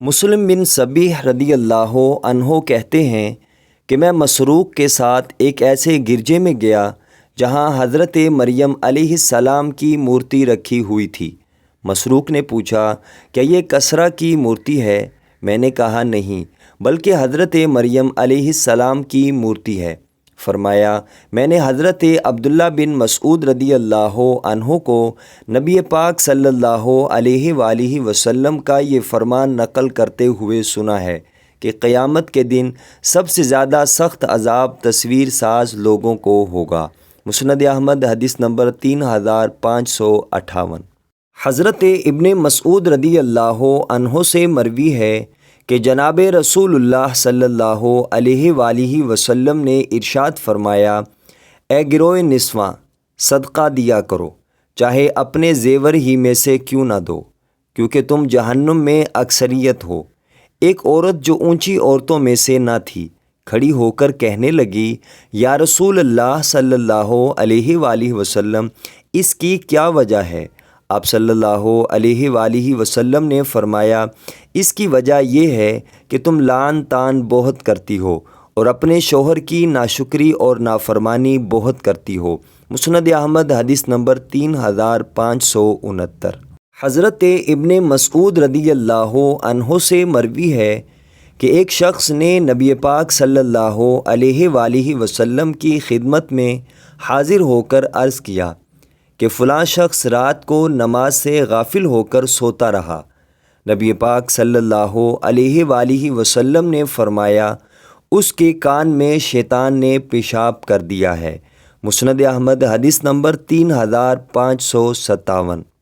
مسلم بن سبیح رضی اللہ عنہ کہتے ہیں کہ میں مسروق کے ساتھ ایک ایسے گرجے میں گیا جہاں حضرت مریم علیہ السلام کی مورتی رکھی ہوئی تھی۔ مسروق نے پوچھا، کیا یہ کسریٰ کی مورتی ہے؟ میں نے کہا نہیں، بلکہ حضرت مریم علیہ السلام کی مورتی ہے۔ فرمایا، میں نے حضرت عبداللہ بن مسعود رضی اللہ عنہ کو نبی پاک صلی اللہ علیہ وآلہ وسلم کا یہ فرمان نقل کرتے ہوئے سنا ہے کہ قیامت کے دن سب سے زیادہ سخت عذاب تصویر ساز لوگوں کو ہوگا۔ مسند احمد حدیث نمبر 3558۔ حضرت ابن مسعود رضی اللہ عنہ سے مروی ہے کہ جناب رسول اللہ صلی اللہ علیہ وآلہ وسلم نے ارشاد فرمایا، اے گروہ نسواں، صدقہ دیا کرو، چاہے اپنے زیور ہی میں سے کیوں نہ دو، کیونکہ تم جہنم میں اکثریت ہو۔ ایک عورت جو اونچی عورتوں میں سے نہ تھی، کھڑی ہو کر کہنے لگی، یا رسول اللہ صلی اللہ علیہ وآلہ وسلم، اس کی کیا وجہ ہے؟ آپ صلی اللہ علیہ وآلہ وسلم نے فرمایا، اس کی وجہ یہ ہے کہ تم لعن طعن بہت کرتی ہو اور اپنے شوہر کی ناشکری اور نافرمانی بہت کرتی ہو۔ مسند احمد حدیث نمبر 3569۔ حضرت ابن مسعود رضی اللہ عنہ سے مروی ہے کہ ایک شخص نے نبی پاک صلی اللہ علیہ وآلہ وسلم کی خدمت میں حاضر ہو کر عرض کیا کہ فلاں شخص رات کو نماز سے غافل ہو کر سوتا رہا۔ نبی پاک صلی اللہ علیہ وآلہ وسلم نے فرمایا، اس کے کان میں شیطان نے پیشاب کر دیا ہے۔ مسند احمد حدیث نمبر 3557۔